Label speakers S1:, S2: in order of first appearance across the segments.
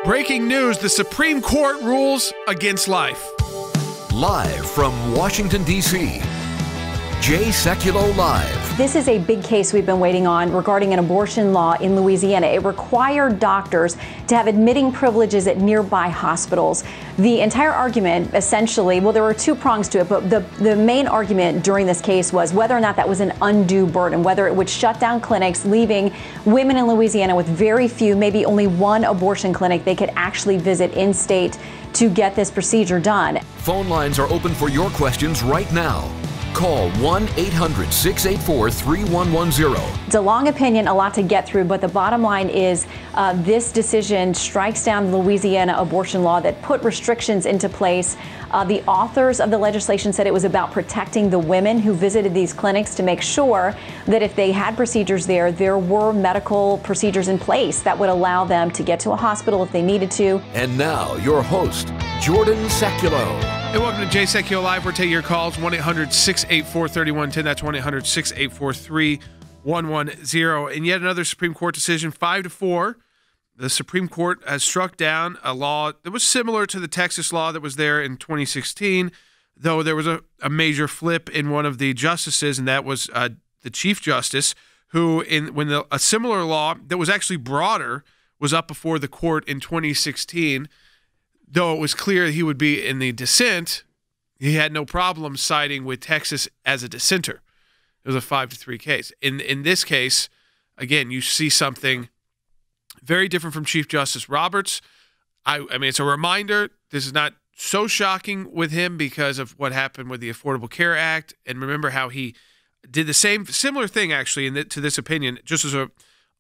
S1: Breaking news, the Supreme Court rules against life.
S2: Live from Washington, D.C., Jay Sekulow Live.
S3: This is a big case we've been waiting on regarding an abortion law in Louisiana. It required doctors to have admitting privileges at nearby hospitals. The entire argument, essentially, well, there were two prongs to it, but the main argument during this case was whether or not that was an undue burden, whether it would shut down clinics, leaving women in Louisiana with very few, maybe only one abortion clinic they could actually visit in state to get this procedure done.
S2: Phone lines are open for your questions right now. Call 1-800-684-3110.
S3: It's a long opinion, a lot to get through, but the bottom line is this decision strikes down the Louisiana abortion law that put restrictions into place. The authors of the legislation said it was about protecting the women who visited these clinics to make sure that if they had procedures there were medical procedures in place that would allow them to get to a hospital if they needed to.
S2: And now, your host, Jordan Sekulow.
S1: Hey, welcome to Jay Sekulow Live. We're taking your calls, 1-800-684-3110. That's 1-800-684-3110. And yet another Supreme Court decision, 5-4. The Supreme Court has struck down a law that was similar to the Texas law that was there in 2016, though there was a major flip in one of the justices, and that was the Chief Justice, who, when a similar law that was actually broader was up before the court in 2016, though it was clear he would be in the dissent, he had no problem siding with Texas as a dissenter. It was a 5-3 case. In this case, again, you see something very different from Chief Justice Roberts. I mean, it's a reminder. This is not so shocking with him because of what happened with the Affordable Care Act. And remember how he did the similar thing, actually, to this opinion, just as a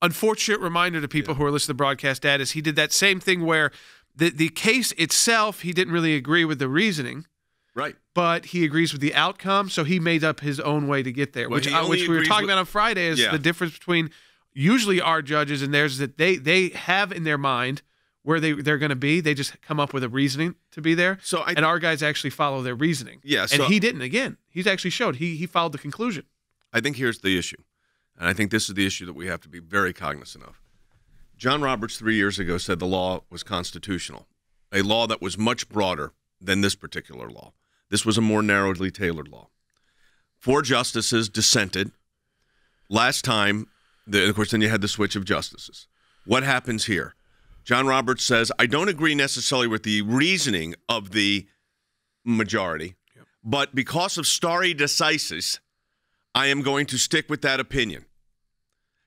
S1: unfortunate reminder to people who are listening to Broadcast Dad, is he did that same thing where the case itself, he didn't really agree with the reasoning.
S4: Right.
S1: But he agrees with the outcome, so he made up his own way to get there, which we were talking about on Friday is the difference between usually our judges and theirs, that they have in their mind where they're going to be. They just come up with a reasoning to be there. And our guys actually follow their reasoning.
S4: Yeah.
S1: And he didn't. Again, he's actually showed he followed the conclusion.
S4: I think here's the issue, and I think this is the issue that we have to be very cognizant of. John Roberts 3 years ago said the law was constitutional, a law that was much broader than this particular law. This was a more narrowly tailored law. 4 justices dissented. Last time, of course, then you had the switch of justices. What happens here? John Roberts says, I don't agree necessarily with the reasoning of the majority, but because of stare decisis, I am going to stick with that opinion.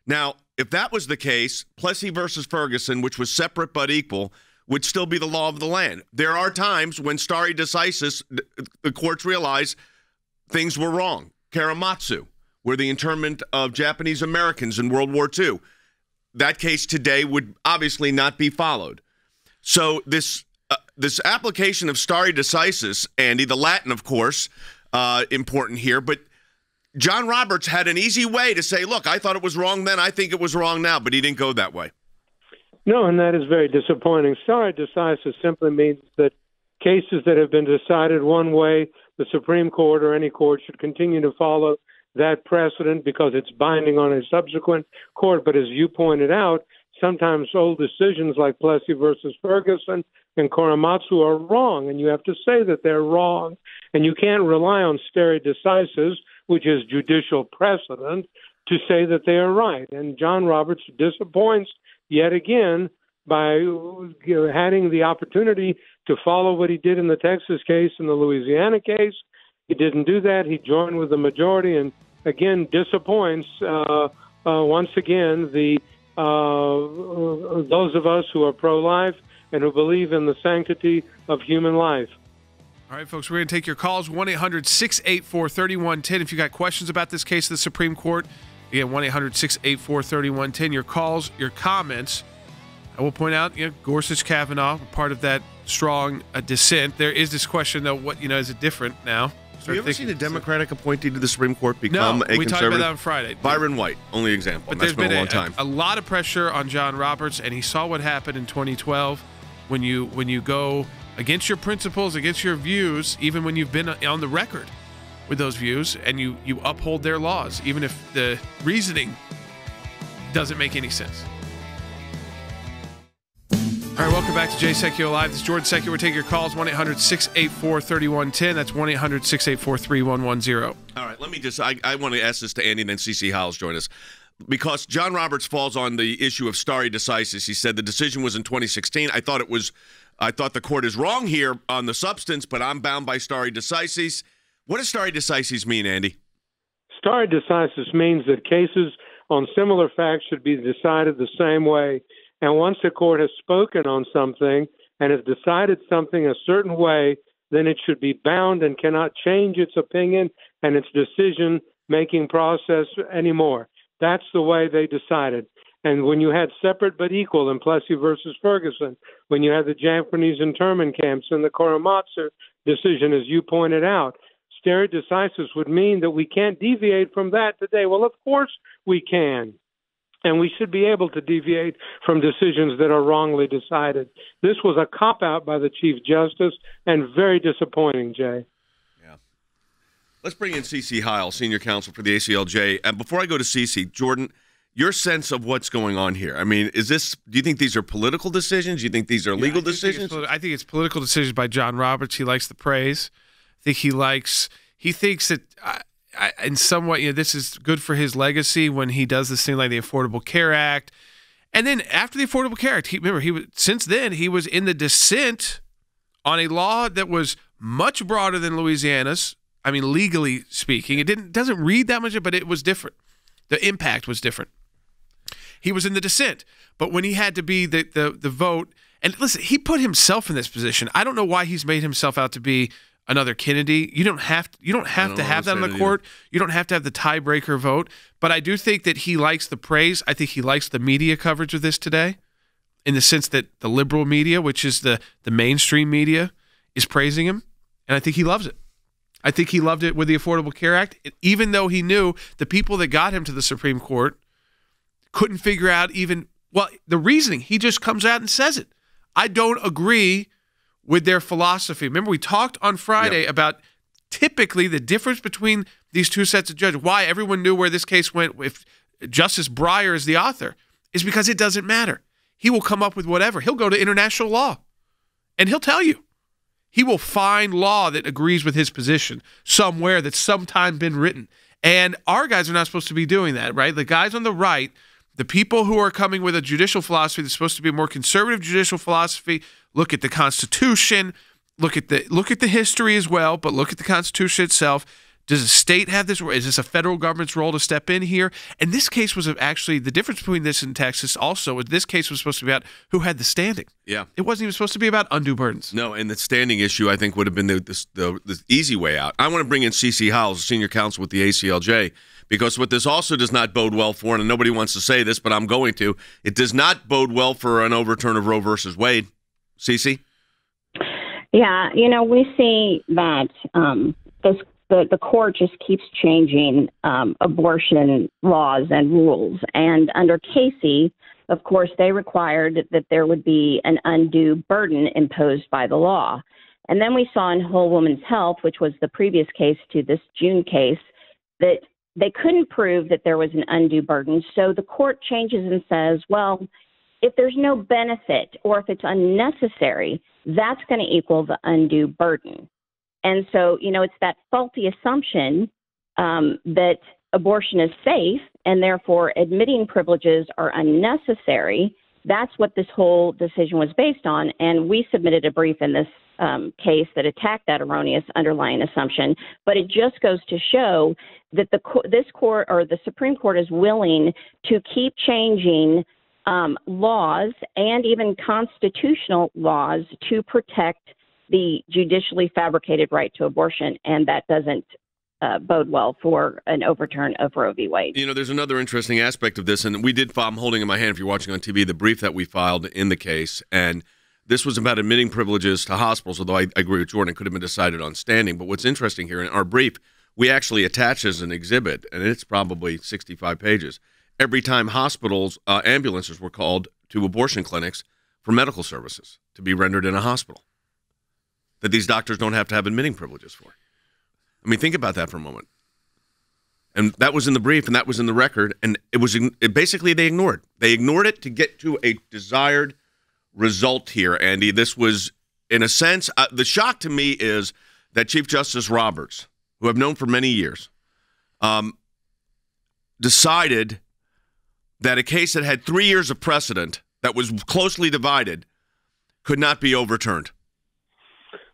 S4: Now, if that was the case, Plessy versus Ferguson, which was separate but equal, would still be the law of the land. There are times when stare decisis, the courts realize things were wrong. Karematsu, where the internment of Japanese Americans in World War II. That case today would obviously not be followed. So this application of stare decisis, Andy, the Latin, of course, important here, but John Roberts had an easy way to say, look, I thought it was wrong then, I think it was wrong now, but he didn't go that way.
S5: No, and that is very disappointing. Stare decisis simply means that cases that have been decided one way, the Supreme Court or any court should continue to follow that precedent because it's binding on a subsequent court. But as you pointed out, sometimes old decisions like Plessy versus Ferguson and Karematsu are wrong, and you have to say that they're wrong. And you can't rely on stare decisis, which is judicial precedent, to say that they are right. And John Roberts disappoints yet again by having the opportunity to follow what he did in the Texas case and the Louisiana case. He didn't do that. He joined with the majority and, again, disappoints once again those of us who are pro-life and who believe in the sanctity of human life.
S1: All right, folks, we're going to take your calls, 1-800-684-3110. If you got questions about this case of the Supreme Court, again, 1-800-684-3110. Your calls, your comments. I will point out, Gorsuch, Kavanaugh, part of that strong dissent. There is this question, though, is it different now?
S4: Have you ever seen a Democratic appointee to the Supreme Court become a conservative?
S1: We talked about that on Friday.
S4: Byron White, only example.
S1: But
S4: that's been a long time.
S1: A lot of pressure on John Roberts, and he saw what happened in 2012 when you go against your principles, against your views, even when you've been on the record with those views, and you uphold their laws, even if the reasoning doesn't make any sense. All right, welcome back to Jay Sekulow Live. This is Jordan Sekulow. We're taking your calls, 1-800-684-3110. That's 1-800-684-3110.
S4: All right, let me just, I want to ask this to Andy, and then CECE HEIL's join us. Because John Roberts falls on the issue of stare decisis. He said the decision was in 2016. I thought the court is wrong here on the substance, but I'm bound by stare decisis. What does stare decisis mean, Andy?
S5: Stare decisis means that cases on similar facts should be decided the same way. And once the court has spoken on something and has decided something a certain way, then it should be bound and cannot change its opinion and its decision-making process anymore. That's the way they decided. And when you had separate but equal in Plessy versus Ferguson, when you had the Japanese internment camps and the Korematsu decision, as you pointed out, stare decisis would mean that we can't deviate from that today. Well, of course we can. And we should be able to deviate from decisions that are wrongly decided. This was a cop-out by the Chief Justice and very disappointing, Jay.
S4: Yeah. Let's bring in CECE HEIL, Senior Counsel for the ACLJ. And before I go to CECE, Jordan, your sense of what's going on here. I mean, do you think these are political decisions? Do you think these are legal decisions?
S1: I think it's political decisions by John Roberts. He likes the praise. I think he thinks that in some way, this is good for his legacy when he does this thing like the Affordable Care Act. And then after the Affordable Care Act, since then he was in the dissent on a law that was much broader than Louisiana's. I mean, legally speaking, it doesn't read that much, but it was different. The impact was different. He was in the dissent, but when he had to be the vote, and listen, he put himself in this position. I don't know why he's made himself out to be another Kennedy. You don't have to have that on the court. You don't have to have the tiebreaker vote. But I do think that he likes the praise. I think he likes the media coverage of this today, in the sense that the liberal media, which is the mainstream media, is praising him, and I think he loves it. I think he loved it with the Affordable Care Act, even though he knew the people that got him to the Supreme Court couldn't figure out the reasoning. He just comes out and says it. I don't agree with their philosophy. Remember, we talked on Friday about typically the difference between these two sets of judges, why everyone knew where this case went if Justice Breyer is the author, is because it doesn't matter. He will come up with whatever. He'll go to international law, and he'll tell you. He will find law that agrees with his position somewhere that's sometime been written. And our guys are not supposed to be doing that, right? The guys on the right, the people who are coming with a judicial philosophy that's supposed to be a more conservative judicial philosophy, look at the Constitution, look at the history as well, but look at the Constitution itself. Does a state have this? Is this a federal government's role to step in here? And this case was actually, the difference between this and Texas also, this case was supposed to be about who had the standing.
S4: Yeah.
S1: It wasn't even supposed to be about undue burdens.
S4: No, and the standing issue, I think, would have been the easy way out. I want to bring in CECE HEIL, Senior Counsel with the ACLJ, because what this also does not bode well for, and nobody wants to say this, but I'm going to, it does not bode well for an overturn of Roe versus Wade. CECE?
S6: Yeah, we see that the court just keeps changing abortion laws and rules. And under Casey, of course, they required that there would be an undue burden imposed by the law. And then we saw in Whole Woman's Health, which was the previous case to this June case, that they couldn't prove that there was an undue burden. So the court changes and says, well, if there's no benefit or if it's unnecessary, that's going to equal the undue burden. And so, it's that faulty assumption that abortion is safe and therefore admitting privileges are unnecessary. That's what this whole decision was based on. And we submitted a brief in this case that attacked that erroneous underlying assumption. But it just goes to show that this court, or the Supreme Court, is willing to keep changing laws and even constitutional laws to protect the judicially fabricated right to abortion, and that doesn't bode well for an overturn of Roe v. Wade.
S4: There's another interesting aspect of this, and I'm holding in my hand, if you're watching on TV, the brief that we filed in the case, and this was about admitting privileges to hospitals, although I agree with Jordan, it could have been decided on standing. But what's interesting here, in our brief, we actually attach as an exhibit, and it's probably 65 pages, every time hospitals, ambulances were called to abortion clinics for medical services to be rendered in a hospital, that these doctors don't have to have admitting privileges for. I mean, think about that for a moment. And that was in the brief, and that was in the record, and basically they ignored. They ignored it to get to a desired result here, Andy. This was, in a sense, the shock to me is that Chief Justice Roberts, who I've known for many years, decided that a case that had 3 years of precedent, that was closely divided, could not be overturned.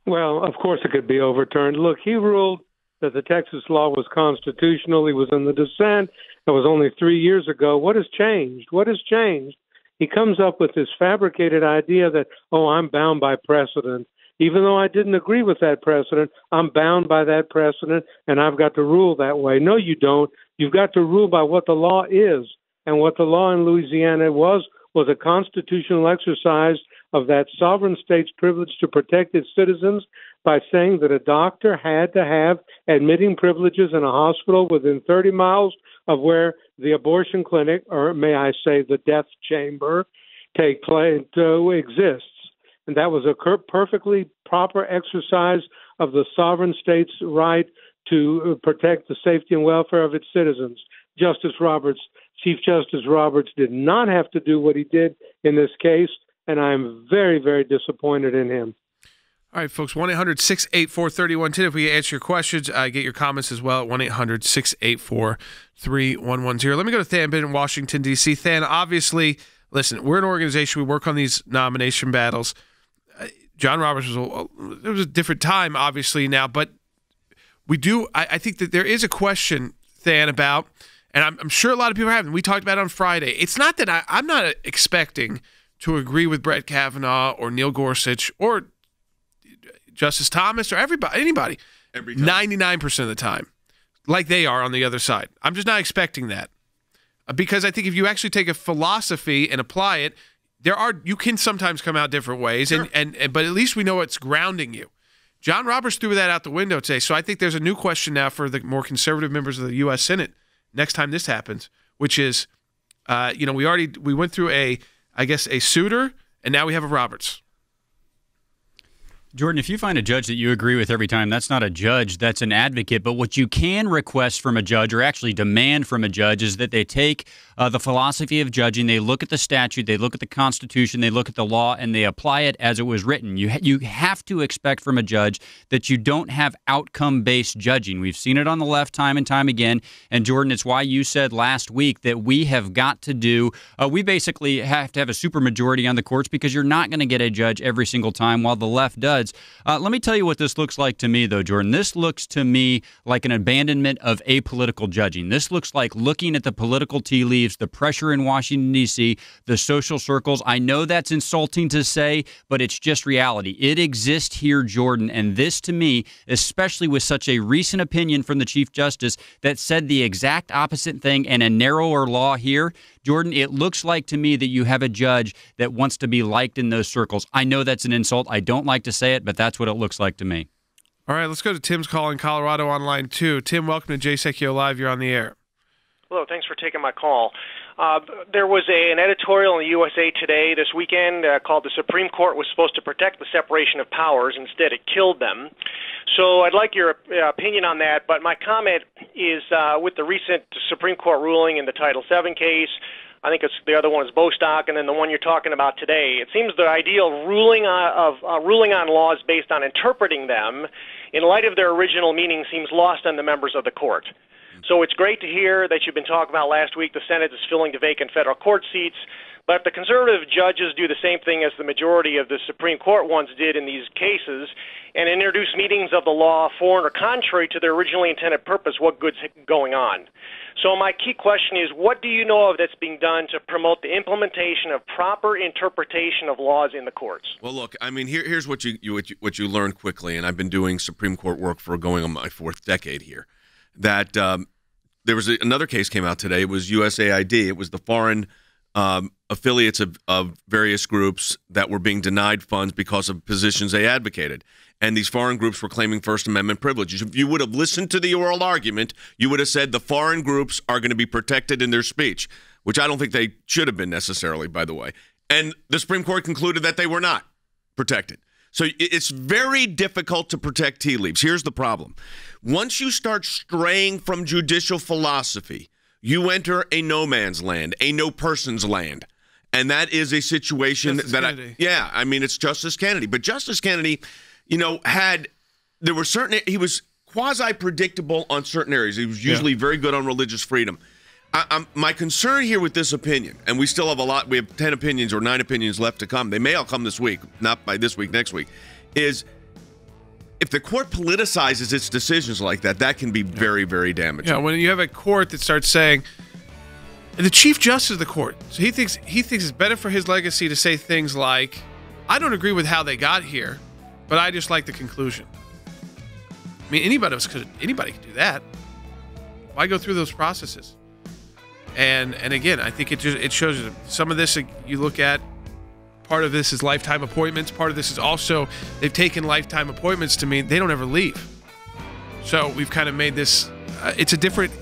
S5: Well, of course it could be overturned. Look, he ruled that the Texas law was constitutional. He was in the dissent. That was only 3 years ago. What has changed? What has changed? He comes up with this fabricated idea that, oh, I'm bound by precedent. Even though I didn't agree with that precedent, I'm bound by that precedent, and I've got to rule that way. No, you don't. You've got to rule by what the law is. And what the law in Louisiana was a constitutional exercise of that sovereign state's privilege to protect its citizens by saying that a doctor had to have admitting privileges in a hospital within 30 miles of where the abortion clinic, or may I say the death chamber, exists. And that was a perfectly proper exercise of the sovereign state's right to protect the safety and welfare of its citizens. Chief Justice Roberts did not have to do what he did in this case, and I'm very, very disappointed in him.
S1: All right, folks, 1-800-684-3110. If we answer your questions, get your comments as well at 1-800-684-3110. Let me go to Than in Washington, D.C. Than, obviously, listen, we're an organization. We work on these nomination battles. John Roberts it was a different time, obviously, now, but I think that there is a question, Than, about, and I'm sure a lot of people have, and we talked about it on Friday. It's not that I'm not expecting to agree with Brett Kavanaugh or Neil Gorsuch or Justice Thomas or anybody, 99% of the time, like they are on the other side. I'm just not expecting that, because I think if you actually take a philosophy and apply it, you can sometimes come out different ways, sure. But at least we know what's grounding you. John Roberts threw that out the window today, so I think there's a new question now for the more conservative members of the U.S. Senate next time this happens, which is, we went through a Souter, and now we have a Roberts.
S7: Jordan, if you find a judge that you agree with every time, that's not a judge, that's an advocate. But what you can request from a judge, or actually demand from a judge, is that they take the philosophy of judging, they look at the statute, they look at the Constitution, they look at the law, and they apply it as it was written. You have to expect from a judge that you don't have outcome-based judging. We've seen it on the left time and time again. And Jordan, it's why you said last week that we have got to do, we basically have to have a supermajority on the courts, because you're not going to get a judge every single time, while the left does. Let me tell you what this looks like to me, though, Jordan. This looks to me like an abandonment of apolitical judging. This looks like looking at the political tea leaves, the pressure in Washington, D.C., the social circles. I know that's insulting to say, but it's just reality. It exists here, Jordan, and this, to me, especially with such a recent opinion from the Chief Justice that said the exact opposite thing and a narrower law here, Jordan, it looks like to me that you have a judge that wants to be liked in those circles. I know that's an insult. I don't like to say it, but that's what it looks like to me.
S1: All right, let's go to Tim's call in Colorado on line 2. Tim, welcome to Jay Sekulow Live. You're on the air.
S8: Hello, thanks for taking my call. There was an editorial in the USA Today this weekend called "The Supreme Court was supposed to protect the separation of powers. Instead, it killed them." So I'd like your opinion on that, but my comment is with the recent Supreme Court ruling in the Title VII case, I think the other one is Bostock, and then the one you're talking about today. It seems the idea of ruling on laws based on interpreting them in light of their original meaning seems lost on the members of the court. So it's great to hear that you've been talking about last week the Senate is filling the vacant federal court seats, but if the conservative judges do the same thing as the majority of the Supreme Court once did in these cases and introduce meanings of the law foreign or contrary to their originally intended purpose, what good's going on? So my key question is, what do you know of that's being done to promote the implementation of proper interpretation of laws in the courts?
S4: Well, look, I mean, here's what you learn quickly, and I've been doing Supreme Court work for going on my 4th decade here, that there was another case came out today. It was USAID. It was the foreign affiliates of various groups that were being denied funds because of positions they advocated. And these foreign groups were claiming First Amendment privileges. If you would have listened to the oral argument, you would have said the foreign groups are going to be protected in their speech, which I don't think they should have been necessarily, by the way. And the Supreme Court concluded that they were not protected. So it's very difficult to protect tea leaves. Here's the problem. Once you start straying from judicial philosophy, you enter a no man's land, a no person's land. And that is a situation
S1: Justice
S4: that
S1: Kennedy.
S4: I mean, it's Justice Kennedy. But Justice Kennedy, he was quasi-predictable on certain areas. He was usually very good on religious freedom. My concern here with this opinion, and we still have we have 10 opinions or 9 opinions left to come. They may all come this week, not by this week, next week, is if the court politicizes its decisions like that, that can be very, very damaging.
S1: Yeah, when you have a court that starts saying, and the Chief Justice of the court, so he thinks it's better for his legacy to say things like, I don't agree with how they got here, but I just like the conclusion. I mean, anybody could do that. Why go through those processes? And again, I think it shows you some of this. You look at part of this is lifetime appointments. Part of this is also they've taken lifetime appointments to mean they don't ever leave. So we've kind of made this. It's a different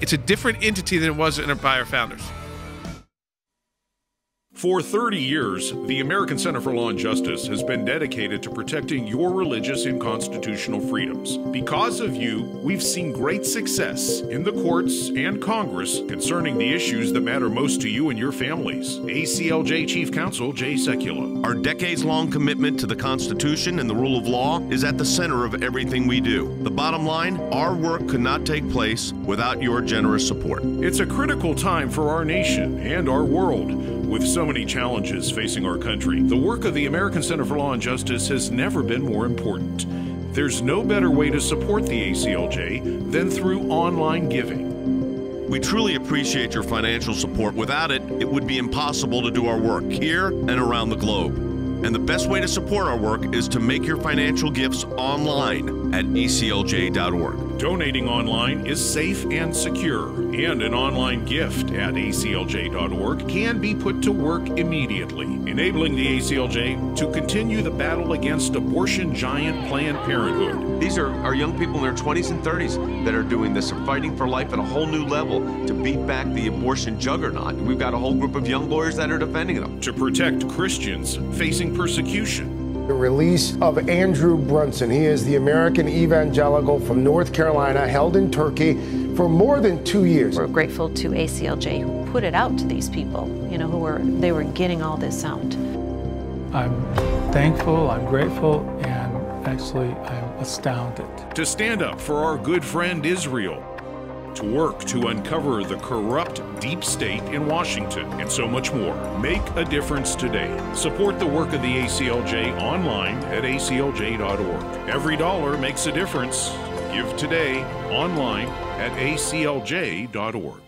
S1: entity than it was by our founders.
S9: For 30 years, the American Center for Law and Justice has been dedicated to protecting your religious and constitutional freedoms. Because of you, we've seen great success in the courts and Congress concerning the issues that matter most to you and your families. ACLJ Chief Counsel Jay Sekulow.
S4: Our decades-long commitment to the Constitution and the rule of law is at the center of everything we do. The bottom line, our work could not take place without your generous support.
S9: It's a critical time for our nation and our world. With so many challenges facing our country, the work of the American Center for Law and Justice has never been more important. There's no better way to support the ACLJ than through online giving.
S4: We truly appreciate your financial support. Without it, it would be impossible to do our work here and around the globe. And the best way to support our work is to make your financial gifts online at ACLJ.org.
S9: Donating online is safe and secure, and an online gift at ACLJ.org can be put to work immediately, enabling the ACLJ to continue the battle against abortion giant Planned Parenthood.
S4: These are our young people in their 20s and 30s that are doing this, are fighting for life at a whole new level to beat back the abortion juggernaut. We've got a whole group of young lawyers that are defending them.
S9: To protect Christians facing persecution.
S10: The release of Andrew Brunson. He is the American evangelical from North Carolina, held in Turkey for more than 2 years.
S11: We're grateful to ACLJ who put it out to these people, they were getting all this out.
S12: I'm thankful, I'm grateful, and actually I'm astounded.
S9: To stand up for our good friend Israel. To work to uncover the corrupt deep state in Washington, and so much more. Make a difference today. Support the work of the ACLJ online at ACLJ.org. Every dollar makes a difference. Give today online at ACLJ.org.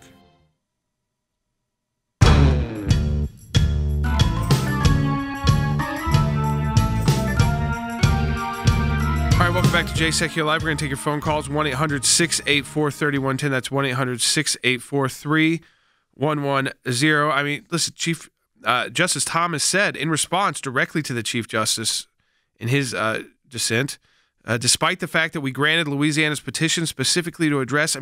S1: All right, welcome back to Jay Sekulow Live. We're going to take your phone calls, 1-800-684-3110. That's 1-800-684-3110. I mean, listen, Chief Justice Thomas said in response directly to the Chief Justice in his dissent, despite the fact that we granted Louisiana's petition specifically to address,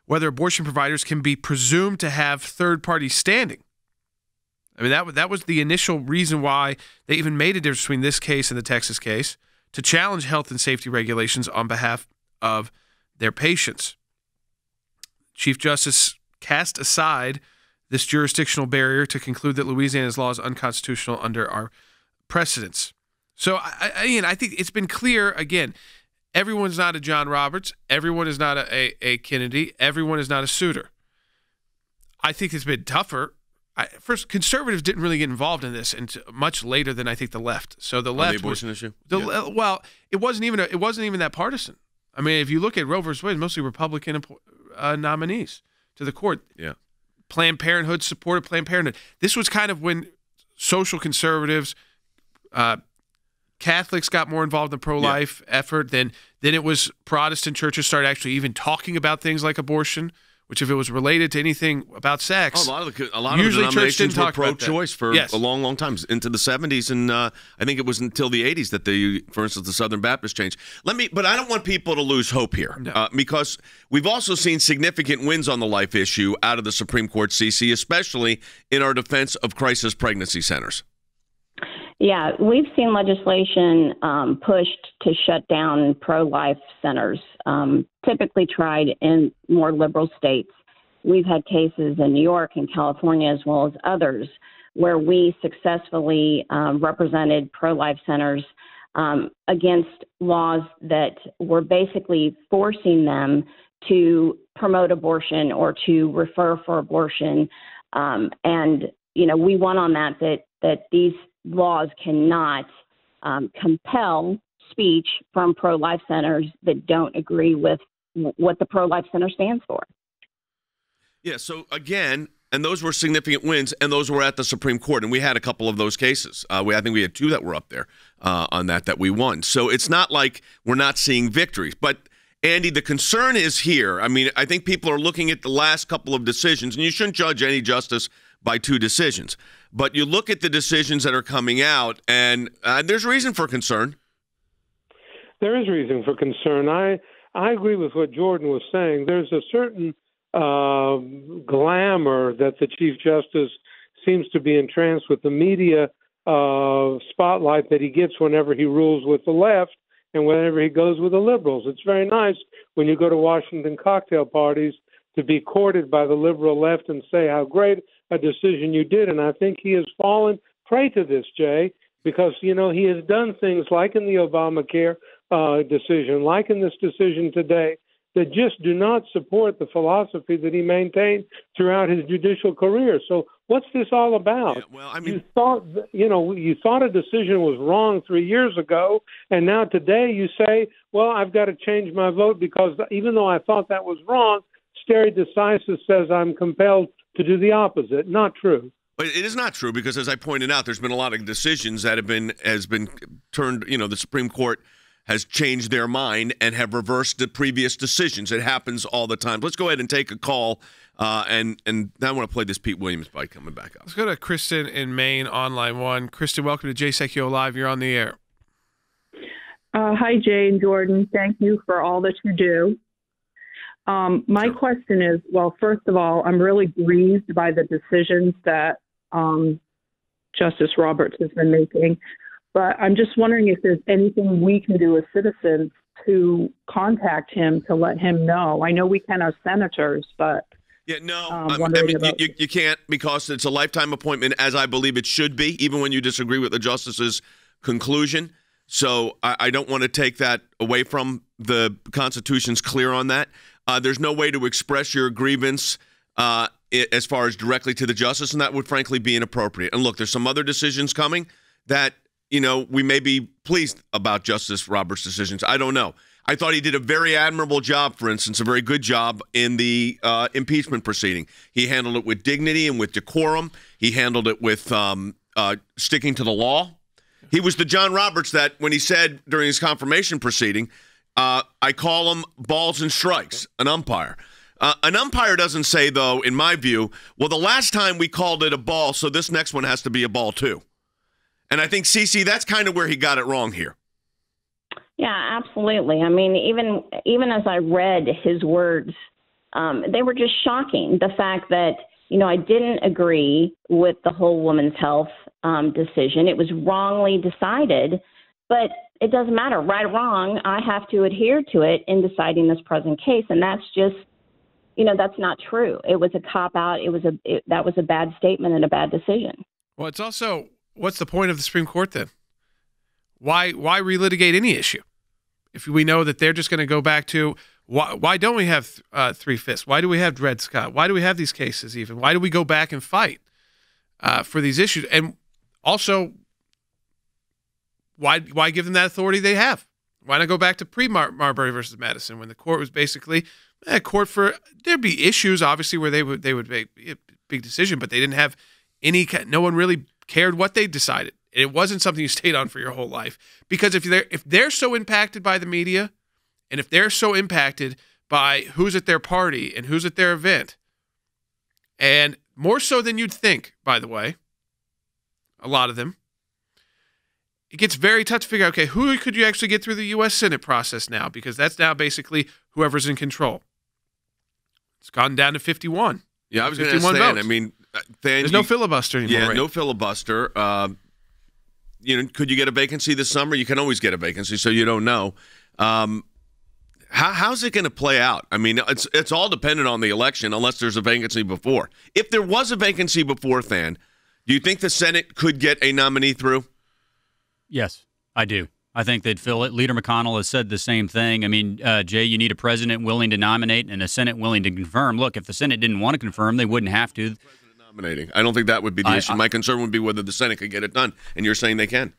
S1: whether abortion providers can be presumed to have third-party standing. That was the initial reason why they even made a difference between this case and the Texas case, to challenge health and safety regulations on behalf of their patients. Chief Justice cast aside this jurisdictional barrier to conclude that Louisiana's law is unconstitutional under our precedents. So, I think it's been clear, again, everyone's not a John Roberts, everyone is not a Kennedy, everyone is not a Souter. I think it's been tougher. First, conservatives didn't really get involved in this until much later than I think the left. So the left,
S4: the abortion issue.
S1: Well, it wasn't even that partisan. If you look at Roe versus Wade, mostly Republican nominees to the court.
S4: Yeah,
S1: Planned Parenthood supported Planned Parenthood. This was kind of when social conservatives, Catholics got more involved in the pro-life effort. Then it was Protestant churches started actually even talking about things like abortion. Which, if it was related to anything about sex,
S4: a lot of the denominations were pro-choice for
S1: a
S4: long, long time, into the 70s, and I think it was until the 80s that for instance, the Southern Baptist changed. But I don't want people to lose hope here, because we've also seen significant wins on the life issue out of the Supreme Court CECE, especially in our defense of crisis pregnancy centers.
S6: Yeah, we've seen legislation pushed to shut down pro-life centers, typically tried in more liberal states. We've had cases in New York and California, as well as others, where we successfully represented pro-life centers against laws that were basically forcing them to promote abortion or to refer for abortion. And, we won on that these laws cannot compel speech from pro-life centers that don't agree with what the pro-life center stands for.
S4: Yeah, so again, and those were significant wins, and those were at the Supreme Court, and we had a couple of those cases. I think we had 2 that were up there on that we won. So it's not like we're not seeing victories. But, Andy, the concern is here. I mean, I think people are looking at the last couple of decisions, and you shouldn't judge any justice by 2 decisions. But you look at the decisions that are coming out, and there's reason for concern.
S5: There is reason for concern. I agree with what Jordan was saying. There's a certain glamour that the Chief Justice seems to be entranced with, the media spotlight that he gets whenever he rules with the left and whenever he goes with the liberals. It's very nice when you go to Washington cocktail parties to be courted by the liberal left and say how great a decision you did. And I think he has fallen prey to this, Jay, because, he has done things like in the Obamacare decision, like in this decision today, that just do not support the philosophy that he maintained throughout his judicial career. So what's this all about?
S4: Yeah, well, I mean,
S5: you thought a decision was wrong 3 years ago, and now today you say, well, I've got to change my vote because even though I thought that was wrong, stare decisis says I'm compelled to do the opposite. Not true.
S4: But it is not true because, as I pointed out, there's been a lot of decisions that has been turned, the Supreme Court has changed their mind and have reversed the previous decisions. It happens all the time. Let's go ahead and take a call, and I want to play this Pete Williams bite coming back up.
S1: Let's go to Kristen in Maine on line 1. Kristen, welcome to Jay Sekulow Live. You're on the air.
S13: Hi, Jay and Jordan. Thank you for all that you do. My question is, well, first of all, I'm really grieved by the decisions that Justice Roberts has been making. But I'm just wondering if there's anything we can do as citizens to contact him to let him know. I know we can as senators, but
S4: yeah, no, you can't because it's a lifetime appointment, as I believe it should be, even when you disagree with the justice's conclusion. So I don't want to take that away from the Constitution's clear on that. There's no way to express your grievance as far as directly to the justice, and that would frankly be inappropriate. And look, there's some other decisions coming that we may be pleased about Justice Roberts' decisions. I don't know. I thought he did a very admirable job, for instance, a very good job in the impeachment proceeding. He handled it with dignity and with decorum. He handled it with sticking to the law. He was the John Roberts that when he said during his confirmation proceeding, I call him balls and strikes, an umpire. An umpire doesn't say, though, in my view, well, the last time we called it a ball, so this next one has to be a ball too. And I think, CeCe, that's kind of where he got it wrong here.
S6: Yeah, absolutely. I mean, even as I read his words, they were just shocking. The fact that, I didn't agree with the whole woman's health decision. It was wrongly decided, but it doesn't matter. Right or wrong, I have to adhere to it in deciding this present case. And that's just, that's not true. It was a cop-out. That was a bad statement and a bad decision.
S1: Well, it's also, what's the point of the Supreme Court then? Why relitigate any issue? If we know that they're just going to go back to, why don't we have 3/5? Why do we have Dred Scott? Why do we have these cases even? Why do we go back and fight for these issues? And also, why give them that authority they have? Why not go back to pre-Marbury versus Madison when the court was basically a court for, there'd be issues obviously where they would make a big decision, but they didn't have no one really cared what they decided. It wasn't something you stayed on for your whole life. Because if they're so impacted by the media, and if they're so impacted by who's at their party and who's at their event, and more so than you'd think, by the way, a lot of them, it gets very tough to figure out, okay, who could you actually get through the U.S. Senate process now? Because that's now basically whoever's in control. It's gone down to 51.
S4: Yeah, I was going to say, I mean,
S1: there's no filibuster anymore.
S4: Yeah,
S1: right?
S4: No filibuster. Could you get a vacancy this summer? You can always get a vacancy, so you don't know. How's it going to play out? I mean, it's all dependent on the election unless there's a vacancy before. If there was a vacancy before, Than, Do you think the Senate could get a nominee through?
S7: Yes, I do. I think they'd fill it. Leader McConnell has said the same thing. I mean, Jay, you need a president willing to nominate and a Senate willing to confirm. Look, if the Senate didn't want to confirm, they wouldn't have to.
S4: Nominating. I don't think that would be the issue. My concern would be whether the Senate could get it done, and you're saying they can.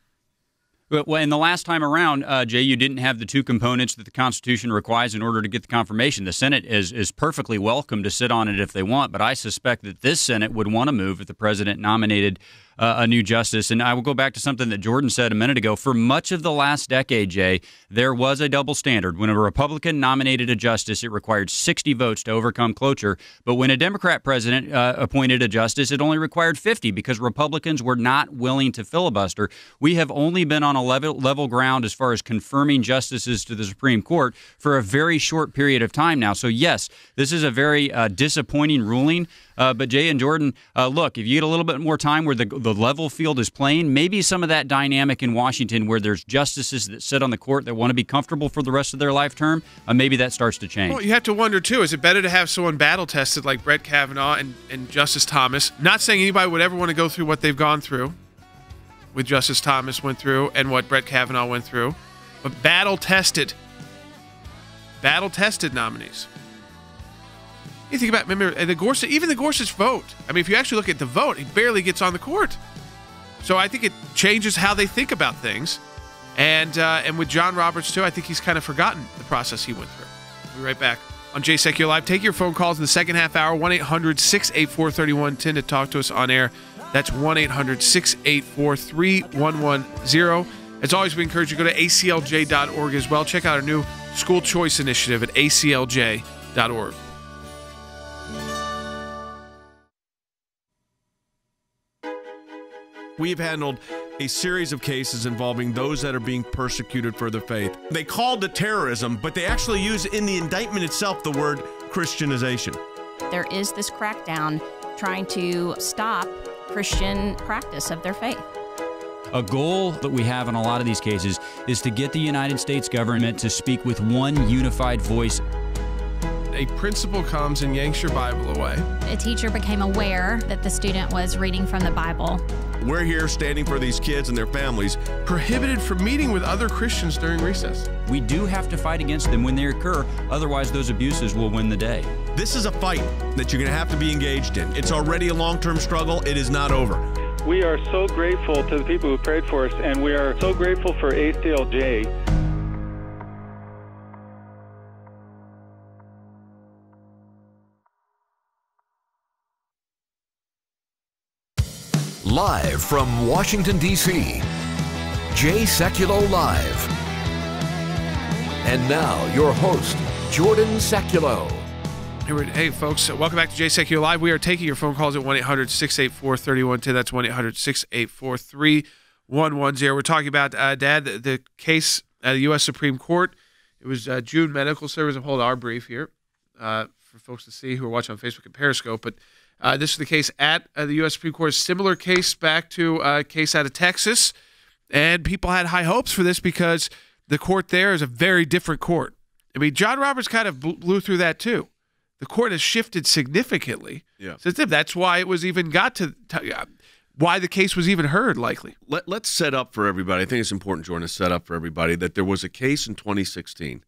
S7: Well, and the last time around, Jay, you didn't have the two components that the Constitution requires in order to get the confirmation. The Senate is perfectly welcome to sit on it if they want, but I suspect that this Senate would want to move if the president nominated a new justice. And I will go back to something that Jordan said a minute ago. For much of the last decade, Jay, there was a double standard. When a Republican nominated a justice, it required 60 votes to overcome cloture. But when a Democrat president appointed a justice, it only required 50 because Republicans were not willing to filibuster. We have only been on a level ground as far as confirming justices to the Supreme Court for a very short period of time now. So, yes, this is a very disappointing ruling. But Jay and Jordan, look, if you get a little bit more time where the level field is playing, maybe some of that dynamic in Washington where there's justices that sit on the court that want to be comfortable for the rest of their life term, maybe that starts to change.
S1: Well, you have to wonder, too, is it better to have someone battle-tested like Brett Kavanaugh and Justice Thomas? Not saying anybody would ever want to go through what they've gone through, with Justice Thomas went through and what Brett Kavanaugh went through, but battle-tested nominees. You think about, remember, even the Gorsuch vote. I mean, if you actually look at the vote, he barely gets on the court. So I think it changes how they think about things. And with John Roberts, too, I think he's kind of forgotten the process he went through. We'll be right back on Jay Sekulow Live. Take your phone calls in the second half hour, 1-800-684-3110 to talk to us on air. That's 1-800-684-3110. As always, we encourage you to go to ACLJ.org as well. Check out our new school choice initiative at ACLJ.org.
S14: We've handled a series of cases involving those that are being persecuted for their faith. They called it terrorism, but they actually use in the indictment itself the word Christianization.
S15: There is this crackdown trying to stop Christian practice of their faith.
S7: A goal that we have in a lot of these cases is to get the United States government to speak with one unified voice.
S1: A principal comes and yanks your Bible away.
S16: A teacher became aware that the student was reading from the Bible.
S14: We're here standing for these kids and their families.
S1: Prohibited from meeting with other Christians during recess.
S7: We do have to fight against them when they occur, otherwise those abuses will win the day.
S14: This is a fight that you're going to have to be engaged in. It's already a long-term struggle. It is not over.
S17: We are so grateful to the people who prayed for us, and we are so grateful for ACLJ.
S2: Live from Washington, D.C., Jay Sekulow Live. And now, your host, Jordan Sekulow.
S1: Hey, folks, welcome back to Jay Sekulow Live. We are taking your phone calls at 1-800-684-3110. That's 1-800-684-3110. We're talking about, Dad, the case at the U.S. Supreme Court. It was June Medical Service. I'll hold our brief here for folks to see who are watching on Facebook and Periscope. But this is the case at the U.S. Supreme Court. A similar case back to a case out of Texas. And people had high hopes for this because the court there is a very different court. I mean, John Roberts kind of blew through that too. The court has shifted significantly.
S4: Yeah.
S1: So that's why it was even got to why the case was even heard, likely.
S4: Let's set up for everybody. I think it's important, Jordan, to set up for everybody that there was a case in 2016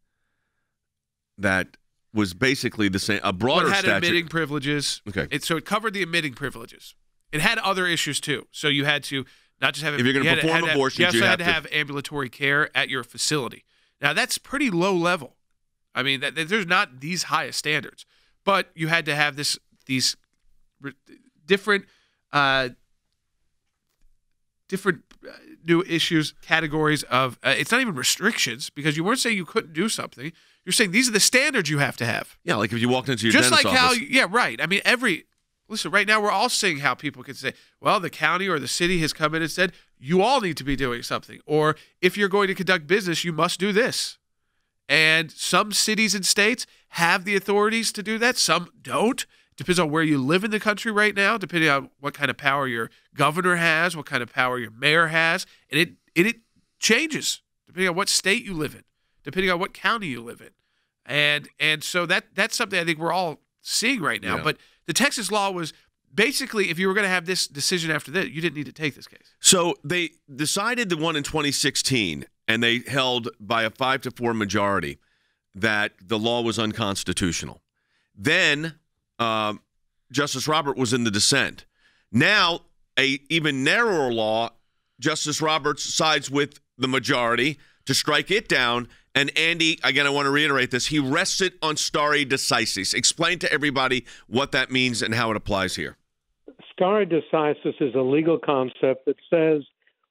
S4: that was basically the same, a broader
S1: statute. It had admitting privileges.
S4: Okay.
S1: So it covered the admitting privileges. It had other issues too. So you had to not just have...
S4: If you're going to perform abortions,
S1: you also had to have ambulatory care at your facility. Now, that's pretty low level. I mean, there's not these highest standards. But you had to have these different new issues, categories of it's not even restrictions because you weren't saying you couldn't do something. You're saying these are the standards you have to have.
S4: Yeah, like if you walked into your
S1: just
S4: dentist's
S1: like
S4: office.
S1: how right. I mean, listen, right now we're all seeing how people can say, well, the county or the city has come in and said you all need to be doing something, or if you're going to conduct business, you must do this. And some cities and states have the authorities to do that. Some don't. Depends on where you live in the country right now, depending on what kind of power your governor has, what kind of power your mayor has. And it changes depending on what state you live in, depending on what county you live in. And so that's something I think we're all seeing right now.
S4: Yeah.
S1: But the Texas law was basically, if you were going to have this decision after that, you didn't need to take this case.
S4: So they decided the one in 2016, and they held by a 5-4 majority that the law was unconstitutional. Then Justice Roberts was in the dissent. Now, a even narrower law, Justice Roberts sides with the majority to strike it down. And Andy, again, I want to reiterate this, he rests it on stare decisis. Explain to everybody what that means and how it applies here.
S5: Stare decisis is a legal concept that says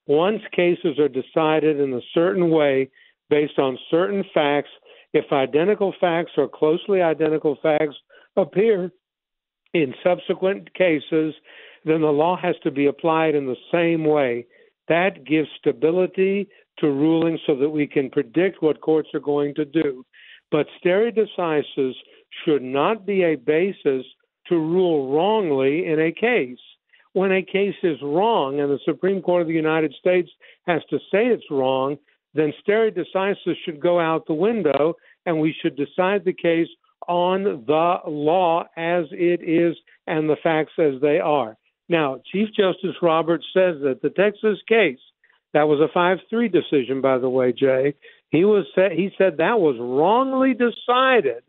S5: once cases are decided in a certain way based on certain facts, if identical facts or closely identical facts appear in subsequent cases, then the law has to be applied in the same way. That gives stability to rulings so that we can predict what courts are going to do. But stare decisis should not be a basis to rule wrongly in a case. When a case is wrong and the Supreme Court of the United States has to say it's wrong, then stare decisis should go out the window and we should decide the case on the law as it is and the facts as they are. Now, Chief Justice Roberts says that the Texas case, that was a 5-3 decision, by the way, Jay, he said that was wrongly decided,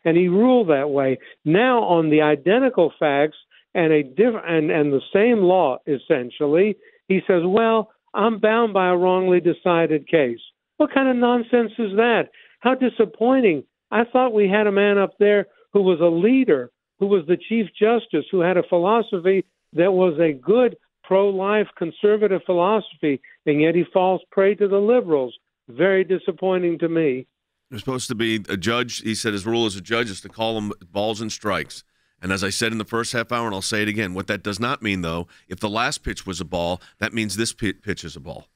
S5: and he ruled that way. Now, on the identical facts and the same law, essentially, he says, well, I'm bound by a wrongly decided case. What kind of nonsense is that? How disappointing. I thought we had a man up there who was a leader, who was the Chief Justice, who had a philosophy that was a good pro-life conservative philosophy, and yet he falls prey to the liberals. Very disappointing to me.
S4: You're supposed to be a judge. He said his rule as a judge is to call them balls and strikes. And as I said in the first half hour, and I'll say it again, what that does not mean, though, if the last pitch was a ball, that means this pitch is a ball.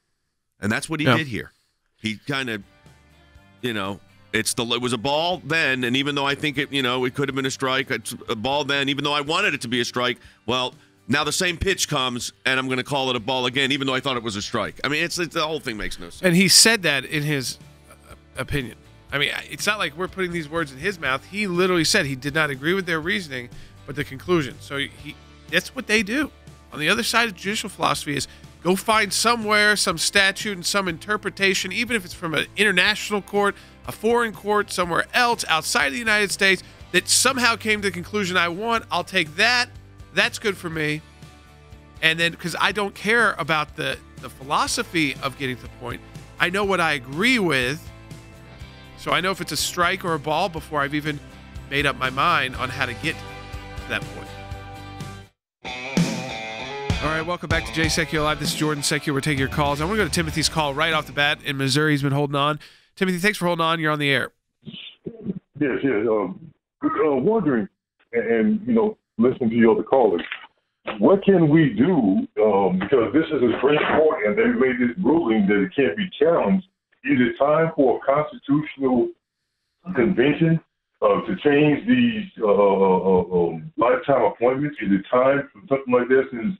S4: And that's what he did here. He kind of, it was a ball then, and even though I think it could have been a strike, it's a ball then, even though I wanted it to be a strike, well, now the same pitch comes, and I'm going to call it a ball again, even though I thought it was a strike. I mean, it's the whole thing makes no sense.
S1: And he said that in his opinion. I mean, it's not like we're putting these words in his mouth. He literally said he did not agree with their reasoning, but the conclusion. So that's what they do. On the other side of judicial philosophy is go find somewhere some statute and some interpretation, even if it's from an international court, a foreign court, somewhere else outside of the United States, that somehow came to the conclusion I want. I'll take that. That's good for me. And then, because I don't care about the philosophy of getting to the point, I know what I agree with. So I know if it's a strike or a ball before I've even made up my mind on how to get to that point. All right, welcome back to Jay Sekulow Live. This is Jordan Sekulow. We're taking your calls. I want to go to Timothy's call right off the bat in Missouri. He's been holding on. Timothy, thanks for holding on. You're on the air.
S18: Yes. Wondering, and listening to your other callers, what can we do? Because this is a Supreme Court, and they made this ruling that it can't be challenged. Is it time for a constitutional convention to change these lifetime appointments? Is it time for something like this? Since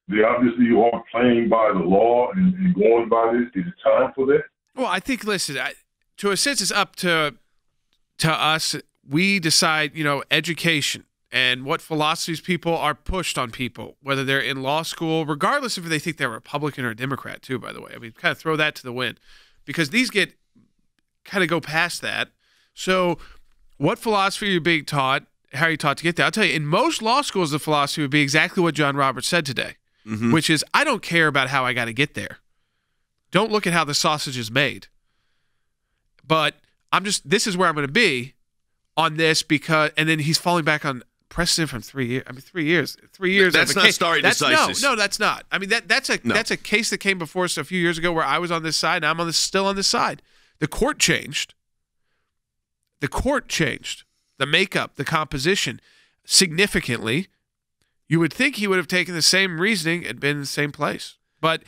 S18: they obviously are playing by the law and going by this, is it time for that?
S1: Well, I think, listen, to a sense, it's up to us. We decide, education and what philosophies people are pushed on people, whether they're in law school, regardless if they think they're Republican or Democrat, too, by the way. I mean, kind of throw that to the wind. Because these kind of go past that. So what philosophy are you being taught? How are you taught to get there? I'll tell you, in most law schools, the philosophy would be exactly what John Roberts said today, which is, I don't care about how I got to get there. Don't look at how the sausage is made. But this is where I'm going to be on this because, and then he's falling back on precedent from 3 years. I mean, 3 years. 3 years.
S4: That's not stare decisis.
S1: No, that's not. I mean, that's a case that came before us a few years ago where I was on this side and I'm still on this side. The court changed. The makeup, the composition significantly. You would think he would have taken the same reasoning and been in the same place. But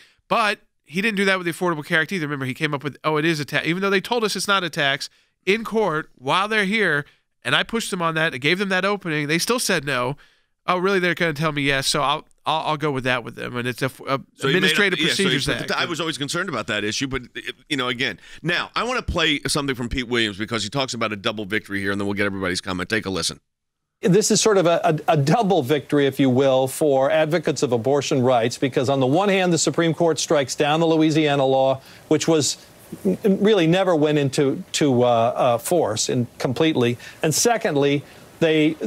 S1: he didn't do that with the Affordable Care Act either. Remember, he came up with, it is a tax. Even though they told us it's not a tax, in court, while they're here, and I pushed them on that. I gave them that opening. They still said no. Oh, really? They're going to tell me yes. So I'll go with that with them. And it's Administrative Procedures Act.
S4: I was always concerned about that issue, but again, now I want to play something from Pete Williams because he talks about a double victory here, and then we'll get everybody's comment. Take a listen.
S19: this is sort of a double victory, if you will, for advocates of abortion rights, because on the one hand, the Supreme Court strikes down the Louisiana law, which was really never went into force completely. And secondly, with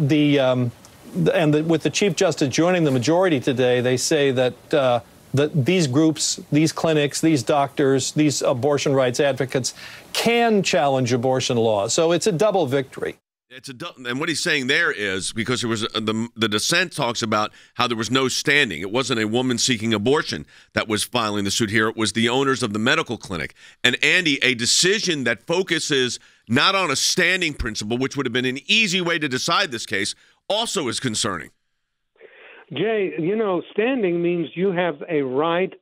S19: the Chief Justice joining the majority today, they say that these groups, these clinics, these doctors, these abortion rights advocates can challenge abortion laws. So it's a double victory.
S4: And what he's saying there is, because there was the dissent talks about how there was no standing. It wasn't a woman seeking abortion that was filing the suit here. It was the owners of the medical clinic. And Andy, a decision that focuses not on a standing principle, which would have been an easy way to decide this case, also is concerning.
S5: Jay, standing means you have a right